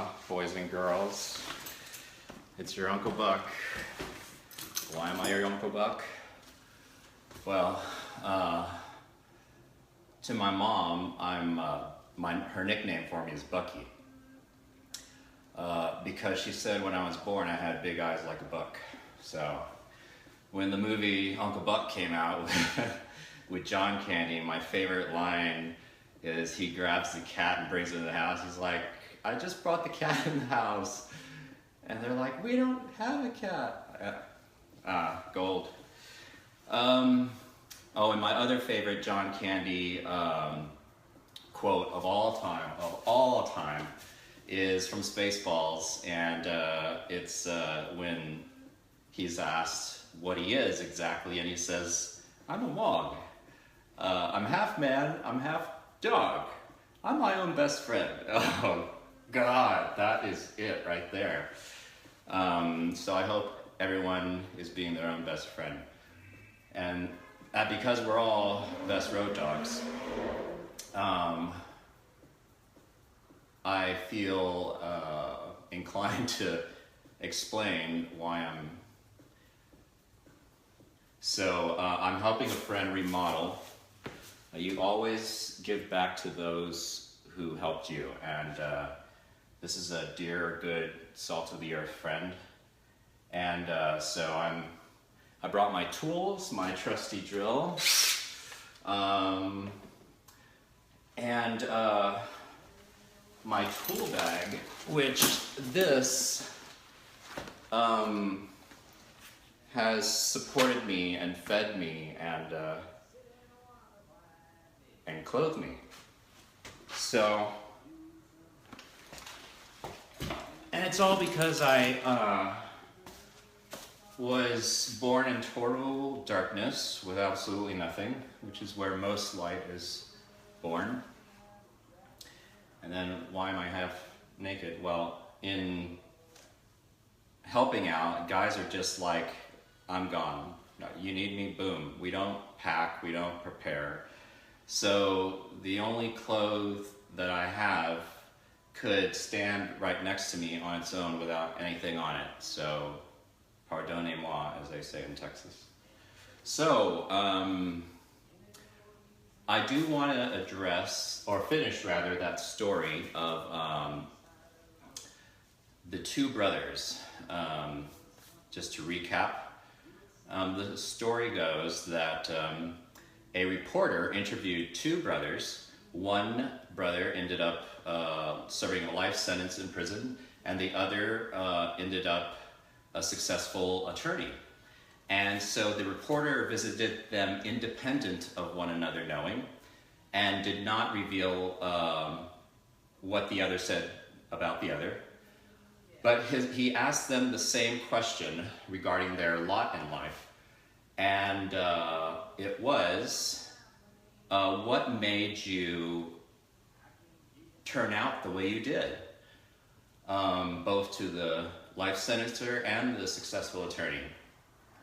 Aloha, boys and girls. It's your Uncle Buck. Why am I your Uncle Buck? Well, to my mom, her nickname for me is Bucky. Because she said when I was born I had big eyes like a buck. So when the movie Uncle Buck came out with John Candy, my favorite line is he grabs the cat and brings it in the house. He's like, I just brought the cat in the house. And they're like, we don't have a cat. Gold. Oh, and my other favorite John Candy quote of all time, is from Spaceballs. And it's when he's asked what he is exactly, and he says, I'm a Wog. I'm half man, I'm half dog. I'm my own best friend. Oh God, that is it right there. So I hope everyone is being their own best friend. And because we're all best road dogs, I feel inclined to explain why I'm... So I'm helping a friend remodel. You always give back to those who helped you, and this is a dear, good, salt-of-the-earth friend. And so I brought my tools, my trusty drill, and my tool bag, which this has supported me and fed me and clothed me. So, and it's all because I was born in total darkness with absolutely nothing, which is where most light is born. And then why am I half naked? Well, in helping out, guys are just like, I'm gone. You need me, boom. We don't pack, we don't prepare. So the only clothes that I have could stand right next to me on its own without anything on it. So, pardonnez-moi, as they say in Texas. So, I do want to address, or finish rather, that story of the two brothers. Just to recap, the story goes that a reporter interviewed two brothers. One brother ended up serving a life sentence in prison, and the other ended up a successful attorney. And so the reporter visited them independent of one another knowing, and did not reveal what the other said about the other. But he asked them the same question regarding their lot in life. And it was, what made you turn out the way you did? Both to the life sentencer and the successful attorney.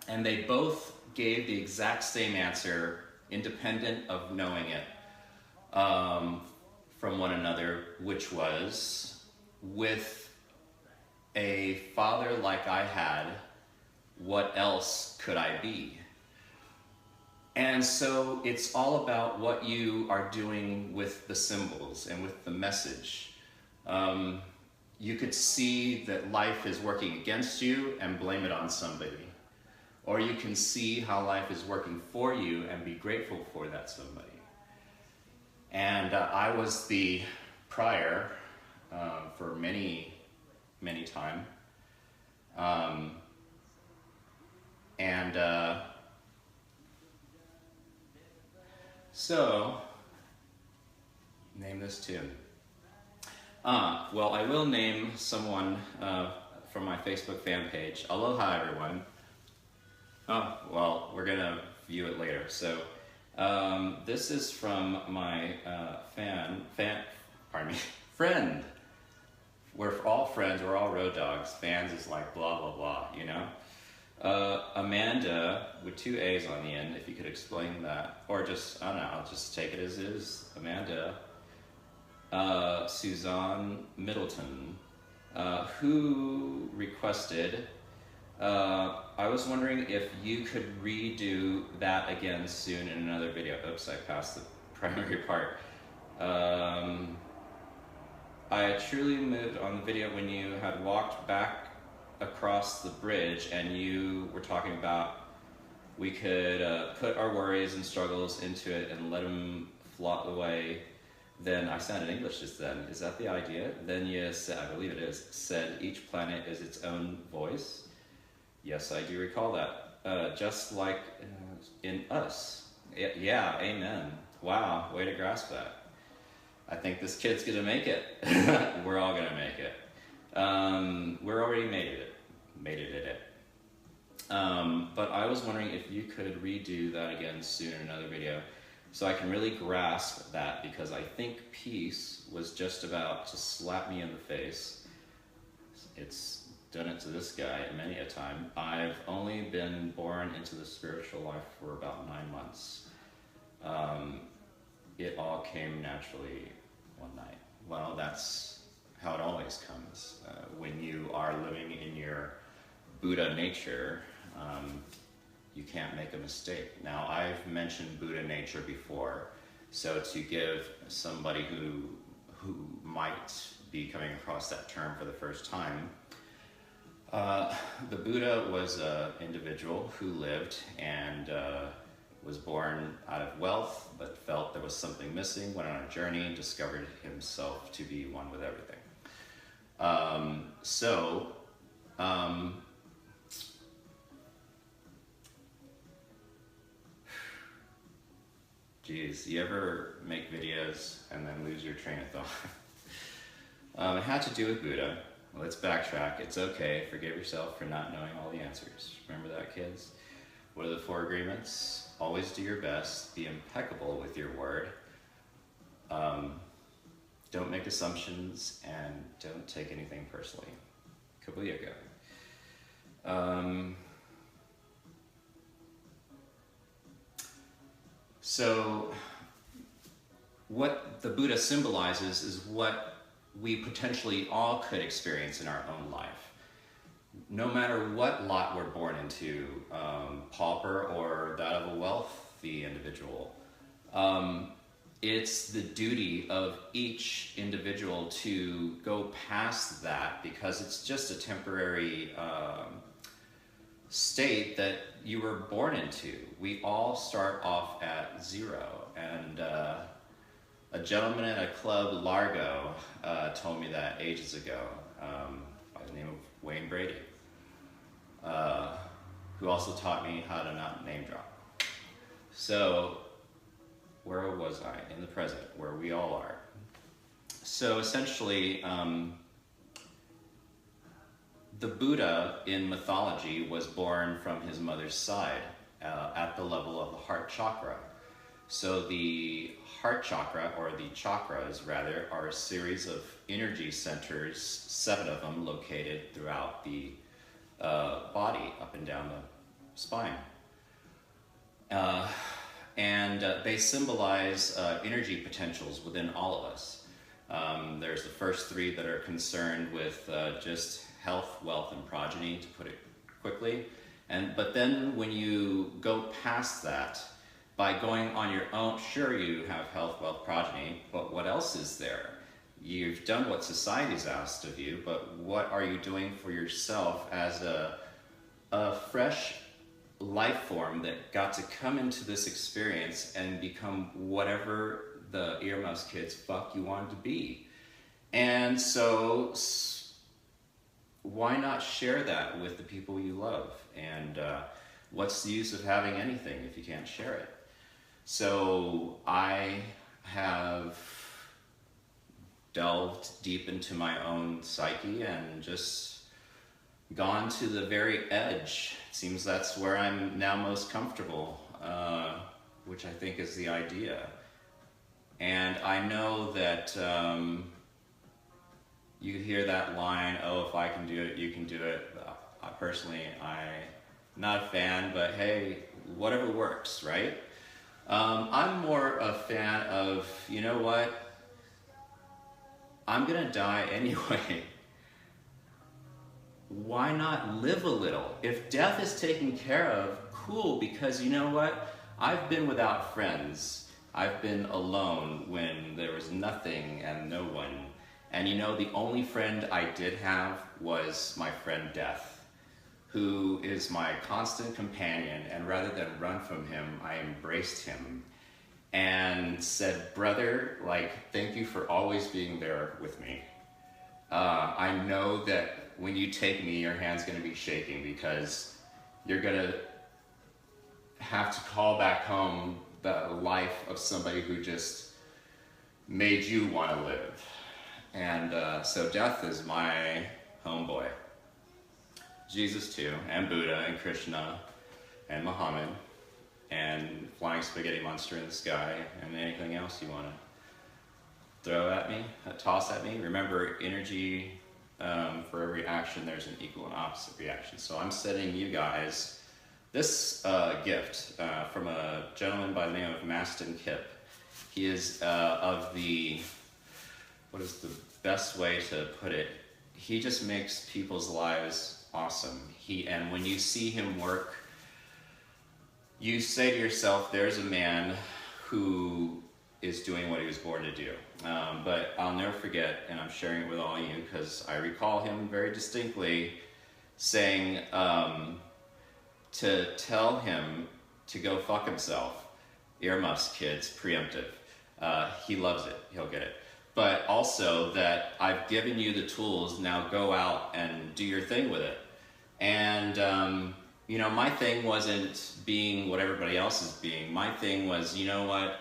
And they both gave the exact same answer, independent of knowing it from one another, which was, with a father like I had, what else could I be? And so it's all about what you are doing with the symbols and with the message. You could see that life is working against you and blame it on somebody. Or you can see how life is working for you and be grateful for that somebody. And I was the prior for many time. So, name this tune. Well, I will name someone from my Facebook fan page. Aloha, everyone. Oh, well, we're gonna view it later. So, this is from my friend. We're all friends, we're all road dogs. Fans is like blah, blah, blah, you know? Amanda, with two A's on the end, if you could explain that. Or just, I don't know, I'll just take it as is. Amanda. Suzanne Middleton. who requested, I was wondering if you could redo that again soon in another video. Oops, I passed the primary part. I truly moved on the video when you had walked back across the bridge and you were talking about we could put our worries and struggles into it and let them float away. Then I sounded English just then. Is that the idea? Then you said, I believe it is, said each planet is its own voice. Yes, I do recall that. Just like in us. Yeah, amen. Wow, way to grasp that. I think this kid's gonna make it. We're all gonna make it. We're already made it. But I was wondering if you could redo that again soon in another video so I can really grasp that, because I think peace was just about to slap me in the face. It's done it to this guy many a time. I've only been born into the spiritual life for about 9 months. It all came naturally one night. Well, that's how it always comes. When you are living in your Buddha nature, you can't make a mistake. Now, I've mentioned Buddha nature before, so to give somebody who might be coming across that term for the first time, the Buddha was an individual who lived and was born out of wealth, but felt there was something missing, went on a journey, and discovered himself to be one with everything. Geez, you ever make videos and then lose your train of thought? It had to do with Buddha. Let's backtrack. It's okay. Forgive yourself for not knowing all the answers. Remember that, kids? What are the 4 agreements? Always do your best. Be impeccable with your word. Don't make assumptions and don't take anything personally. Kabuya. So what the Buddha symbolizes is what we potentially all could experience in our own life. No matter what lot we're born into, pauper or that of a wealthy individual, it's the duty of each individual to go past that, because it's just a temporary state that you were born into. We all start off at 0, and a gentleman at a club, Largo, told me that ages ago, by the name of Wayne Brady, who also taught me how to not name drop. So, where was I? In the present, where we all are. So essentially, the Buddha in mythology was born from his mother's side at the level of the heart chakra. So the heart chakra, or the chakras rather, are a series of energy centers, 7 of them located throughout the body, up and down the spine. And they symbolize energy potentials within all of us. There's the first 3 that are concerned with just health, wealth, and progeny, to put it quickly. But then when you go past that, by going on your own, sure, you have health, wealth, progeny, but what else is there? You've done what society's asked of you, but what are you doing for yourself as a fresh life form that got to come into this experience and become whatever the earmuffs kids fuck you wanted to be? And so why not share that with the people you love? And what's the use of having anything if you can't share it? So I have delved deep into my own psyche and just gone to the very edge. It seems that's where I'm now most comfortable, which I think is the idea. And I know that you hear that line, oh, if I can do it, you can do it. Personally, I'm not a fan, but hey, whatever works, right? I'm more a fan of, you know what? I'm gonna die anyway. why not live a little? If death is taken care of, cool, because you know what? I've been without friends. I've been alone when there was nothing and no one. And you know, the only friend I did have was my friend Death, who is my constant companion, and rather than run from him, I embraced him and said, brother, like, thank you for always being there with me. I know that when you take me, your hand's gonna be shaking because you're gonna have to call back home the life of somebody who just made you wanna live. And so Death is my homeboy. Jesus too, and Buddha, and Krishna, and Muhammad, and Flying Spaghetti Monster in the Sky, and anything else you want to throw at me, toss at me. Remember, energy, for every action, there's an equal and opposite reaction. So I'm sending you guys this gift from a gentleman by the name of Mastin Kipp. He is of the, what is the best way to put it? He just makes people's lives awesome. And when you see him work, you say to yourself, there's a man who is doing what he was born to do. But I'll never forget, and I'm sharing it with all you because I recall him very distinctly saying to tell him to go fuck himself. Earmuffs, kids, preemptive. He loves it, he'll get it. But also that I've given you the tools, now go out and do your thing with it. And you know, my thing wasn't being what everybody else is being. My thing was, you know what?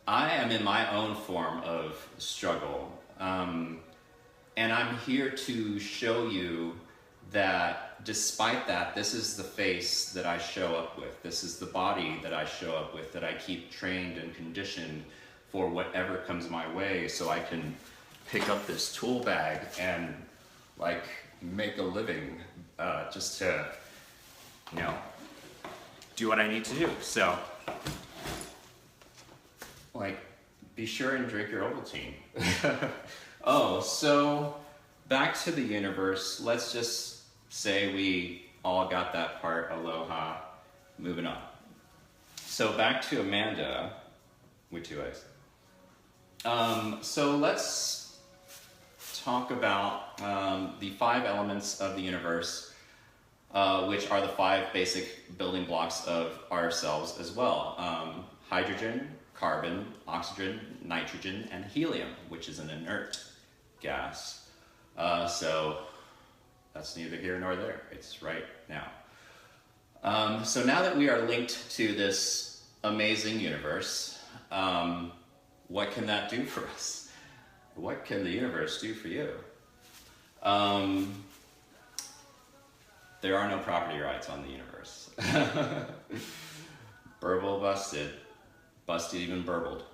I am in my own form of struggle. And I'm here to show you that despite that, this is the face that I show up with. This is the body that I show up with, that I keep trained and conditioned for whatever comes my way, so I can pick up this tool bag and like make a living just to, you know, do what I need to do. So, like, be sure and drink your Ovaltine. Oh, so back to the universe. Let's just say we all got that part. Aloha. Moving on. So back to Amanda with 2 A's. So let's talk about the 5 elements of the universe, which are the 5 basic building blocks of ourselves as well. Hydrogen, carbon, oxygen, nitrogen, and helium, which is an inert gas. So that's neither here nor there. It's right now. So now that we are linked to this amazing universe, what can that do for us? What can the universe do for you? There are no property rights on the universe. Burble busted. Busted even burbled.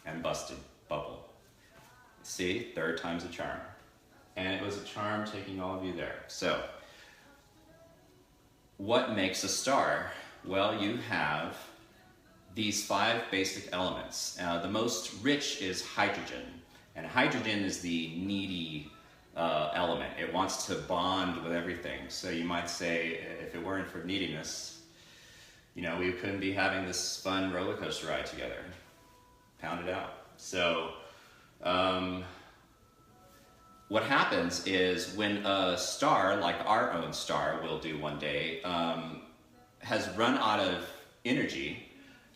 And busted. Bubble. See? 3rd time's a charm. And it was a charm taking all of you there. So, what makes a star? Well, you have these 5 basic elements. The most rich is hydrogen. And hydrogen is the needy element. It wants to bond with everything. So you might say, if it weren't for neediness, you know, we couldn't be having this fun roller coaster ride together. Pound it out. So what happens is when a star, like our own star will do one day, has run out of energy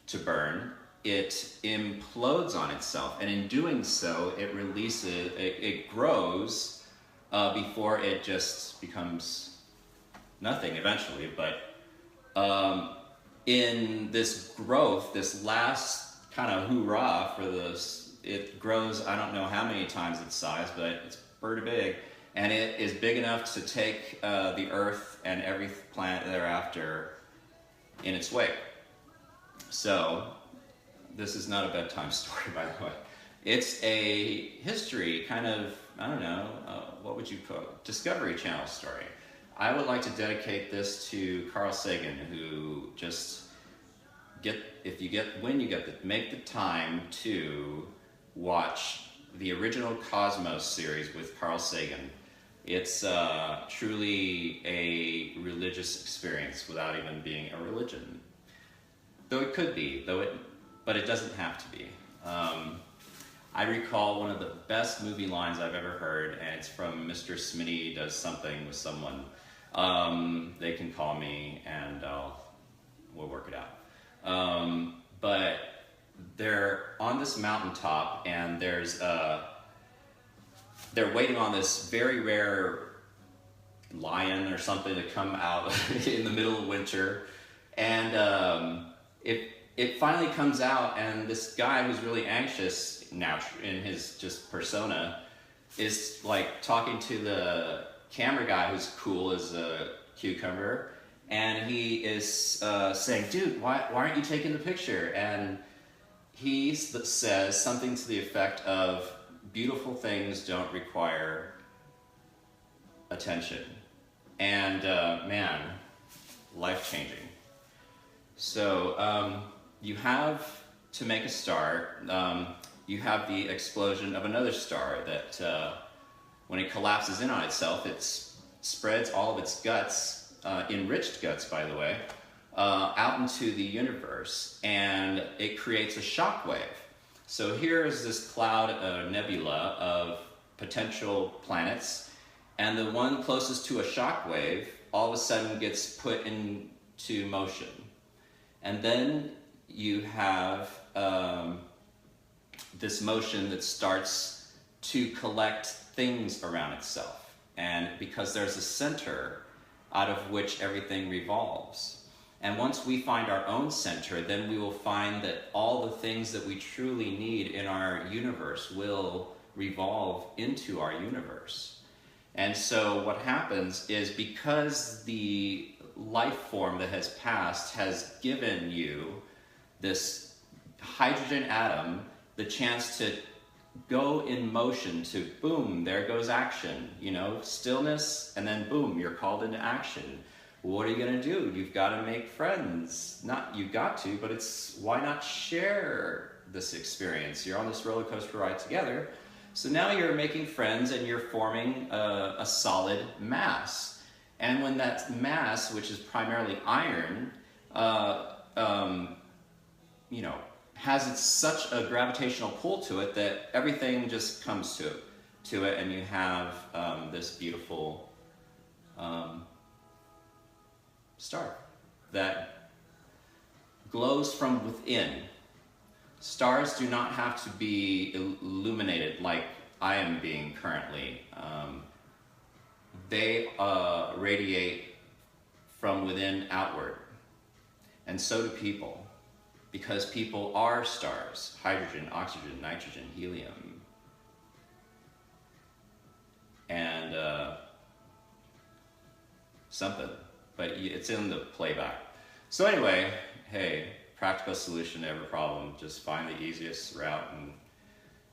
to burn, it implodes on itself, and in doing so, it releases, it grows before it just becomes nothing eventually. But in this growth, this last kind of hoorah for this, it grows, I don't know how many times its size, but it's pretty big, and it is big enough to take the Earth and every planet thereafter in its wake. So, this is not a bedtime story, by the way. It's a history, kind of, I don't know, what would you call it? Discovery Channel story. I would like to dedicate this to Carl Sagan, who just when you make the time to watch the original Cosmos series with Carl Sagan. It's truly a religious experience without even being a religion. Though it could be, but it doesn't have to be. I recall one of the best movie lines I've ever heard, and it's from Mr. Smitty does something with someone. They can call me and we'll work it out. But they're on this mountaintop, and they're waiting on this very rare lion or something to come out in the middle of winter. And it finally comes out, and this guy who's really anxious now in his just persona is like talking to the camera guy who's cool as a cucumber, and he is saying, dude, why aren't you taking the picture? And he says something to the effect of, beautiful things don't require attention. And man, life-changing. So you have, to make a star, you have the explosion of another star that when it collapses in on itself, it spreads all of its guts, enriched guts by the way, out into the universe, and it creates a shock wave. So here is this cloud, nebula of potential planets, and the one closest to a shock wave all of a sudden gets put into motion. And then you have this motion that starts to collect things around itself. And because there's a center out of which everything revolves. And once we find our own center, then we will find that all the things that we truly need in our universe will revolve into our universe. And so what happens is, because the life form that has passed has given you this hydrogen atom the chance to go in motion to boom, there goes action, you know, stillness, and then boom, you're called into action. What are you gonna do? You've got to make friends. Not you got to, but it's, why not share this experience? You're on this roller coaster ride together. So now you're making friends and you're forming a solid mass. And when that mass, which is primarily iron, you know, has such a gravitational pull to it that everything just comes to it, and you have this beautiful star that glows from within. Stars do not have to be illuminated like I am being currently. They radiate from within outward, and so do people, because people are stars: hydrogen, oxygen, nitrogen, helium, and something. But it's in the playback. So anyway, hey, practical solution to every problem. Just find the easiest route and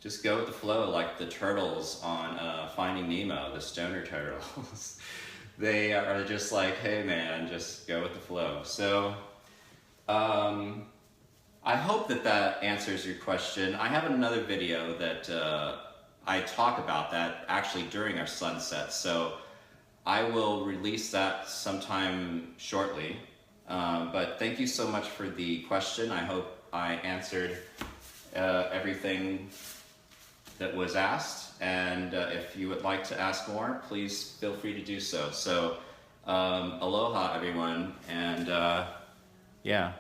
just go with the flow, like the turtles on Finding Nemo, the stoner turtles. They are just like, hey man, just go with the flow. So I hope that answers your question. I have another video that I talk about that actually during our sunset. So I will release that sometime shortly, but thank you so much for the question. I hope I answered everything that was asked, and if you would like to ask more, please feel free to do so. So aloha everyone, and yeah.